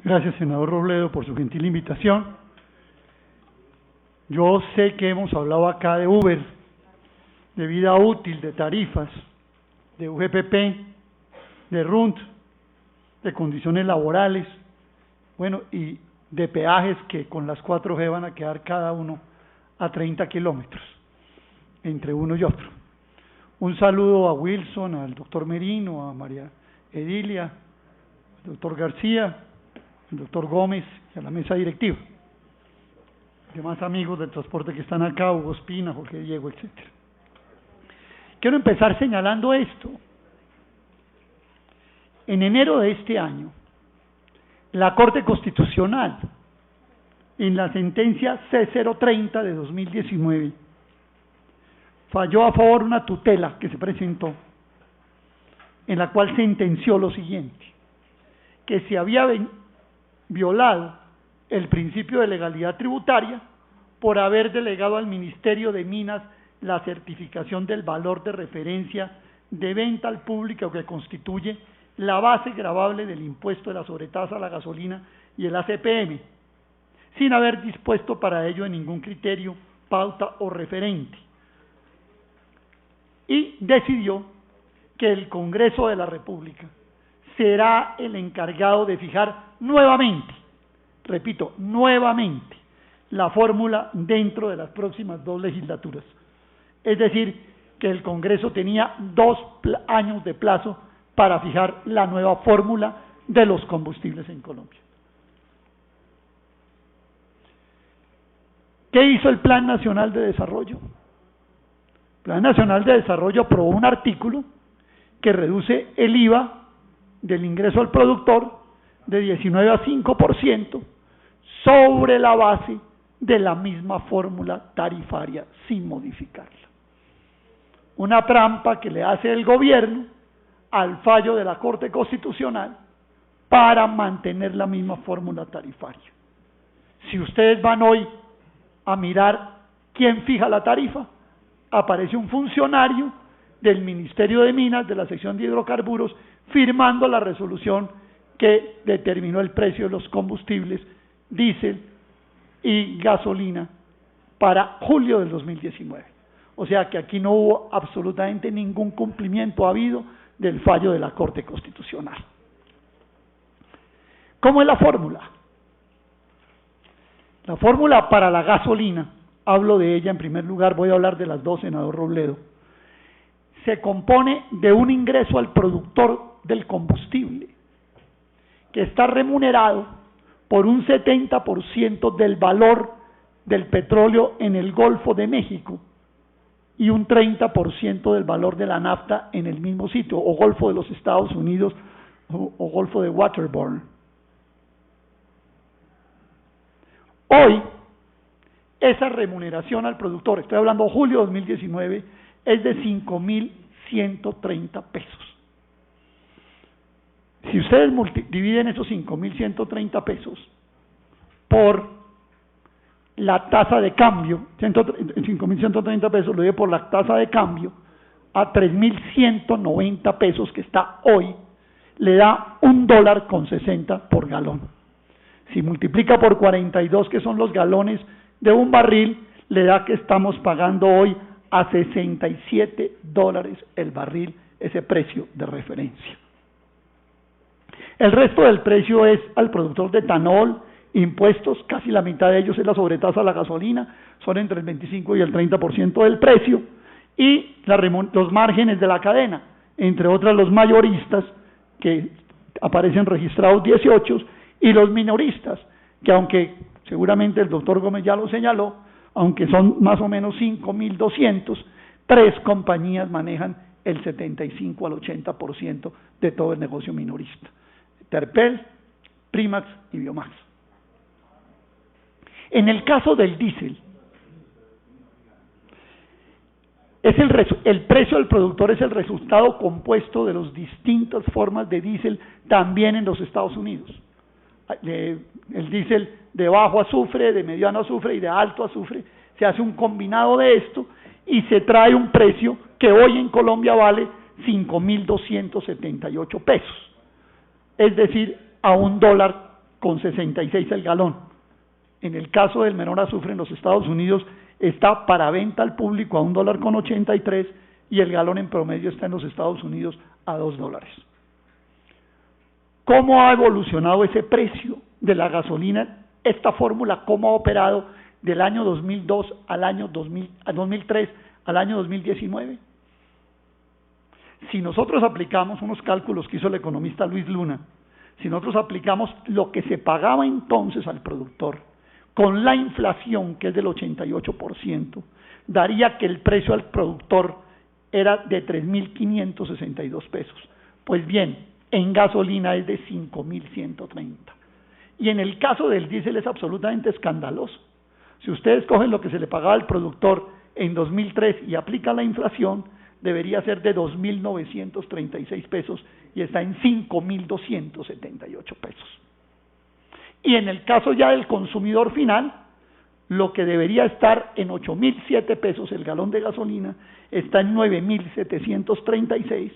Gracias, senador Robledo, por su gentil invitación. Yo sé que hemos hablado acá de Uber, de vida útil, de tarifas, de UGPP, de RUNT, de condiciones laborales, bueno, y de peajes que con las 4G van a quedar cada uno a 30 kilómetros, entre uno y otro. Un saludo a Wilson, al doctor Merino, a María Edilia, al doctor García, al doctor Gómez y a la mesa directiva. Demás amigos del transporte que están acá, Hugo Espina, Jorge Diego, etc. Quiero empezar señalando esto. En enero de este año, la Corte Constitucional, en la sentencia C030 de 2019, falló a favor de una tutela que se presentó, en la cual sentenció lo siguiente: que se había violado el principio de legalidad tributaria por haber delegado al Ministerio de Minas la certificación del valor de referencia de venta al público que constituye la base gravable del impuesto de la sobretasa a la gasolina y el ACPM, sin haber dispuesto para ello de ningún criterio, pauta o referente. Y decidió que el Congreso de la República será el encargado de fijar nuevamente, repito, nuevamente, la fórmula dentro de las próximas 2 legislaturas. Es decir, que el Congreso tenía 2 años de plazo para fijar la nueva fórmula de los combustibles en Colombia. ¿Qué hizo el Plan Nacional de Desarrollo? El Plan Nacional de Desarrollo aprobó un artículo que reduce el IVA del ingreso al productor de 19 a 5% sobre la base de la misma fórmula tarifaria sin modificarla. Una trampa que le hace el gobierno al fallo de la Corte Constitucional para mantener la misma fórmula tarifaria. Si ustedes van hoy a mirar quién fija la tarifa, aparece un funcionario del Ministerio de Minas, de la sección de hidrocarburos, firmando la resolución que determinó el precio de los combustibles, diésel y gasolina para julio del 2019. O sea que aquí no hubo absolutamente ningún cumplimiento habido del fallo de la Corte Constitucional. ¿Cómo es la fórmula? La fórmula para la gasolina, hablo de ella en primer lugar, voy a hablar de las dos, senador Robledo, se compone de un ingreso al productor del combustible, que está remunerado por un 70% del valor del petróleo en el Golfo de México y un 30% del valor de la nafta en el mismo sitio, o Golfo de los Estados Unidos o Golfo de Waterborne. Hoy, esa remuneración al productor, estoy hablando de julio de 2019, es de 5.130 pesos. Si ustedes dividen esos 5.130 pesos por la tasa de cambio, 5.130 pesos lo dividen por la tasa de cambio a 3.190 pesos que está hoy, le da $1.60 por galón. Si multiplica por 42, que son los galones de un barril, le da que estamos pagando hoy a $67 el barril, ese precio de referencia. El resto del precio es al productor de etanol, impuestos, casi la mitad de ellos es la sobretasa a la gasolina, son entre el 25 y el 30% del precio, y los márgenes de la cadena, entre otras los mayoristas, que aparecen registrados 18, y los minoristas, que aunque seguramente el doctor Gómez ya lo señaló, aunque son más o menos 5.200, 3 compañías manejan el 75 al 80% de todo el negocio minorista: Terpel, Primax y Biomax. En el caso del diésel, el precio del productor es el resultado compuesto de las distintas formas de diésel también en los Estados Unidos. El diésel de bajo azufre, de mediano azufre y de alto azufre, se hace un combinado de esto y se trae un precio que hoy en Colombia vale 5.278 pesos, es decir, a $1 con 66 el galón. En el caso del menor azufre en los Estados Unidos está para venta al público a $1,83 y el galón en promedio está en los Estados Unidos a $2. ¿Cómo ha evolucionado ese precio de la gasolina? Esta fórmula, ¿cómo ha operado del año 2002 al año 2003 al año 2019? Si nosotros aplicamos unos cálculos que hizo el economista Luis Luna, si nosotros aplicamos lo que se pagaba entonces al productor con la inflación, que es del 88%, daría que el precio al productor era de 3.562 pesos. Pues bien, en gasolina es de 5.130. Y en el caso del diésel es absolutamente escandaloso. Si ustedes cogen lo que se le pagaba al productor en 2003 y aplican la inflación, debería ser de 2.936 pesos y está en 5.278 pesos. Y en el caso ya del consumidor final, lo que debería estar en 8.007 pesos el galón de gasolina, está en 9.736,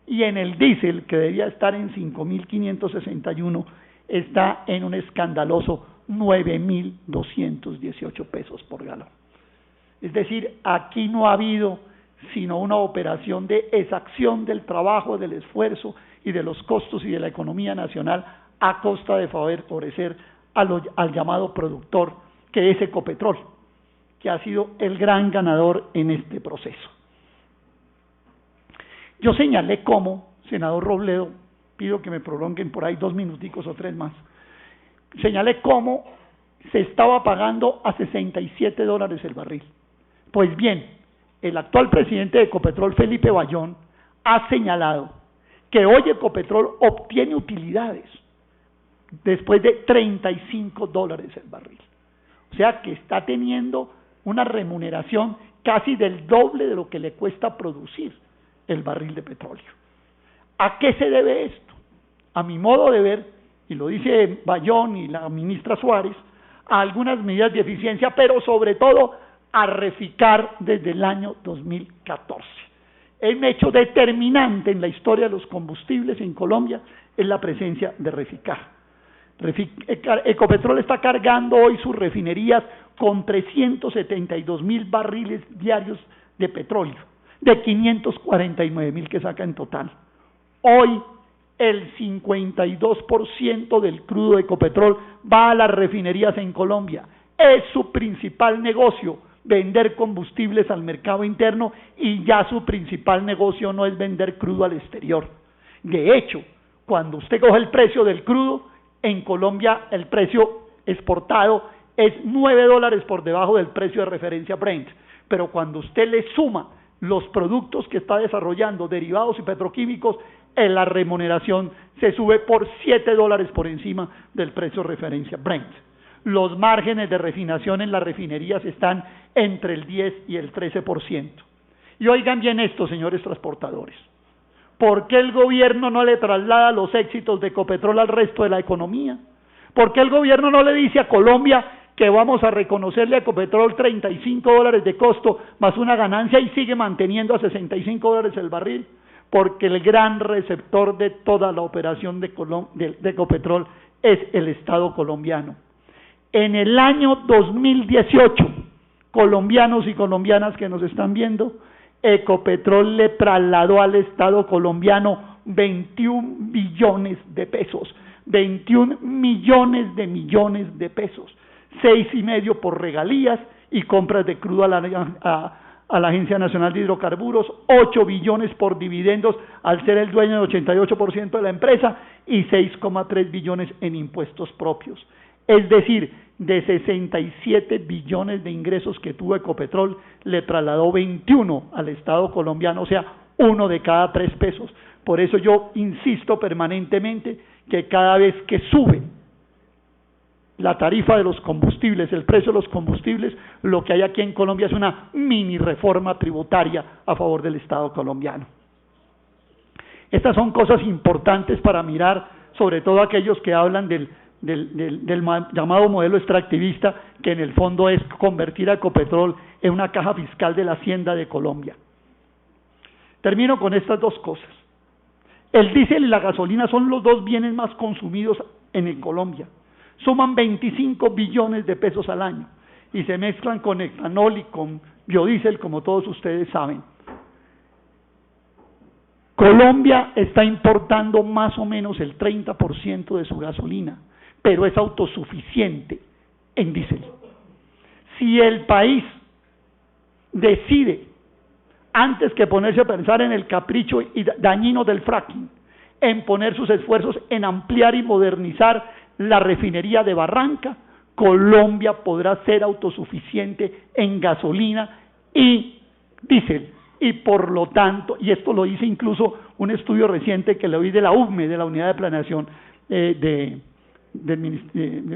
y en el diésel, que debería estar en 5.561, está en un escandaloso 9.218 pesos por galón. Es decir, aquí no ha habido sino una operación de exacción del trabajo, del esfuerzo y de los costos y de la economía nacional a costa de favorecer al llamado productor, que es Ecopetrol, que ha sido el gran ganador en este proceso. Yo señalé cómo, senador Robledo, pido que me prolonguen por ahí 2 minuticos o 3 más, señalé cómo se estaba pagando a $67 el barril. Pues bien, el actual presidente de Ecopetrol, Felipe Bayón, ha señalado que hoy Ecopetrol obtiene utilidades después de $35 el barril. O sea que está teniendo una remuneración casi del doble de lo que le cuesta producir el barril de petróleo. ¿A qué se debe esto? A mi modo de ver, y lo dice Bayón y la ministra Suárez, a algunas medidas de eficiencia, pero sobre todo a Reficar desde el año 2014. Un hecho determinante en la historia de los combustibles en Colombia es la presencia de Reficar. Ecopetrol está cargando hoy sus refinerías con 372.000 barriles diarios de petróleo, de 549.000 que saca en total. Hoy el 52% del crudo de Ecopetrol va a las refinerías en Colombia. Es su principal negocio vender combustibles al mercado interno, y ya su principal negocio no es vender crudo al exterior. De hecho, cuando usted coge el precio del crudo, en Colombia el precio exportado es $9 por debajo del precio de referencia Brent, pero cuando usted le suma los productos que está desarrollando, derivados y petroquímicos, en la remuneración se sube por $7 por encima del precio de referencia Brent. Los márgenes de refinación en las refinerías están entre el 10 y el 13%. Y oigan bien esto, señores transportadores. ¿Por qué el gobierno no le traslada los éxitos de Ecopetrol al resto de la economía? ¿Por qué el gobierno no le dice a Colombia que vamos a reconocerle a Ecopetrol $35 de costo más una ganancia y sigue manteniendo a $65 el barril? Porque el gran receptor de toda la operación de Ecopetrol es el Estado colombiano. En el año 2018, colombianos y colombianas que nos están viendo, Ecopetrol le trasladó al Estado colombiano 21 billones de pesos, 21 millones de pesos, 6,5 por regalías y compras de crudo a la Agencia Nacional de Hidrocarburos, 8 billones por dividendos al ser el dueño del 88% de la empresa y 6,3 billones en impuestos propios. Es decir, de 67 billones de ingresos que tuvo Ecopetrol, le trasladó 21 al Estado colombiano, o sea, 1 de cada 3 pesos. Por eso yo insisto permanentemente que cada vez que sube la tarifa de los combustibles, el precio de los combustibles, lo que hay aquí en Colombia es una mini reforma tributaria a favor del Estado colombiano. Estas son cosas importantes para mirar, sobre todo aquellos que hablan del llamado modelo extractivista, que en el fondo es convertir a Ecopetrol en una caja fiscal de la Hacienda de Colombia. Termino con estas 2 cosas. El diésel y la gasolina son los 2 bienes más consumidos en Colombia. suman 25 billones de pesos al año y se mezclan con etanol y con biodiesel, como todos ustedes saben. Colombia está importando más o menos el 30% de su gasolina, pero es autosuficiente en diésel. Si el país decide, antes que ponerse a pensar en el capricho y dañino del fracking, en poner sus esfuerzos en ampliar y modernizar la refinería de Barranca, Colombia podrá ser autosuficiente en gasolina y diésel. Y por lo tanto, y esto lo dice incluso un estudio reciente que le oí de la UME, de la Unidad de Planeación de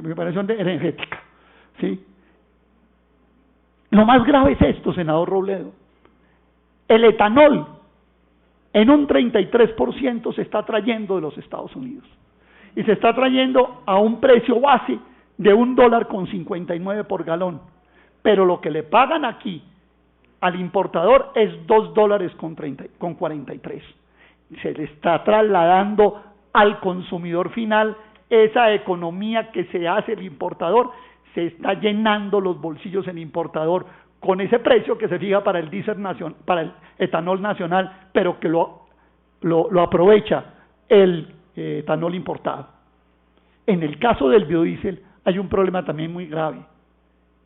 Preparación Energética, ¿sí? Lo más grave es esto, senador Robledo. El etanol en un 33% se está trayendo de los Estados Unidos y se está trayendo a un precio base de $1.59 por galón, pero lo que le pagan aquí al importador es $2.43. Se le está trasladando al consumidor final esa economía que se hace el importador, se está llenando los bolsillos el importador con ese precio que se fija para el diésel nacional, para el etanol nacional, pero que lo aprovecha el etanol importado. En el caso del biodiesel hay un problema también muy grave.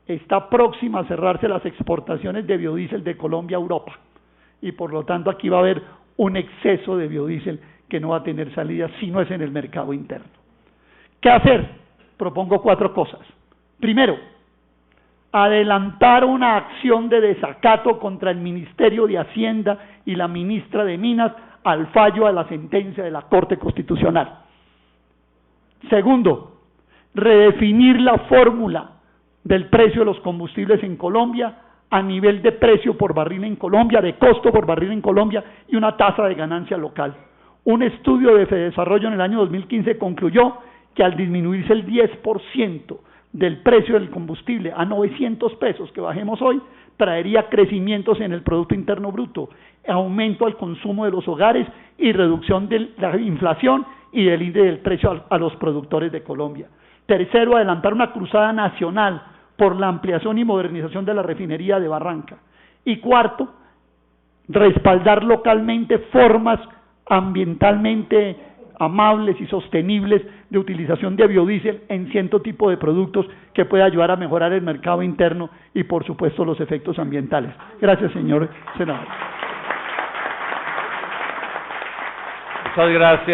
Está próxima a cerrarse las exportaciones de biodiesel de Colombia a Europa y por lo tanto aquí va a haber un exceso de biodiesel que no va a tener salida si no es en el mercado interno. ¿Qué hacer? Propongo 4 cosas. Primero, adelantar una acción de desacato contra el Ministerio de Hacienda y la ministra de Minas al fallo de la sentencia de la Corte Constitucional. Segundo, redefinir la fórmula del precio de los combustibles en Colombia a nivel de precio por barril en Colombia, de costo por barril en Colombia y una tasa de ganancia local. Un estudio de Fedesarrollo en el año 2015 concluyó que al disminuirse el 10% del precio del combustible a 900 pesos que bajemos hoy, traería crecimientos en el Producto Interno Bruto, aumento al consumo de los hogares y reducción de la inflación y del índice del precio a los productores de Colombia. Tercero, adelantar una cruzada nacional por la ampliación y modernización de la refinería de Barranca. Y cuarto, respaldar localmente formas ambientalmente amables y sostenibles de utilización de biodiesel en cierto tipo de productos que pueda ayudar a mejorar el mercado interno y por supuesto los efectos ambientales. Gracias, señor senador.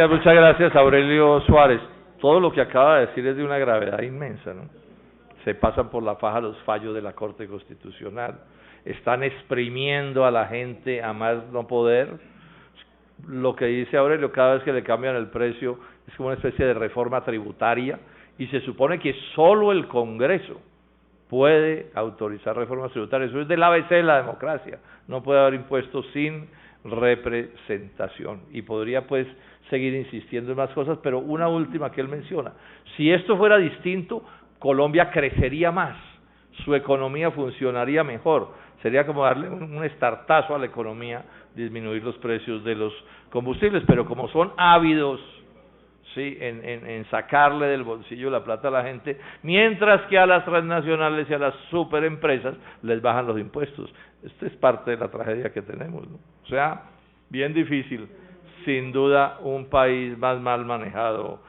Muchas gracias, Aurelio Suárez. Todo lo que acaba de decir es de una gravedad inmensa, ¿no? Se pasan por la faja los fallos de la Corte Constitucional, están exprimiendo a la gente a más no poder. Lo que dice Aurelio, cada vez que le cambian el precio es como una especie de reforma tributaria y se supone que solo el Congreso puede autorizar reformas tributarias. Eso es del ABC de la democracia, no puede haber impuestos sin representación y podría pues seguir insistiendo en más cosas, pero una última que él menciona: si esto fuera distinto, Colombia crecería más, su economía funcionaría mejor, sería como darle un estartazo a la economía, disminuir los precios de los combustibles, pero como son ávidos, ¿sí?, en sacarle del bolsillo la plata a la gente, mientras que a las transnacionales y a las superempresas les bajan los impuestos. Esta es parte de la tragedia que tenemos, ¿no? O sea, bien difícil, sin duda un país más mal manejado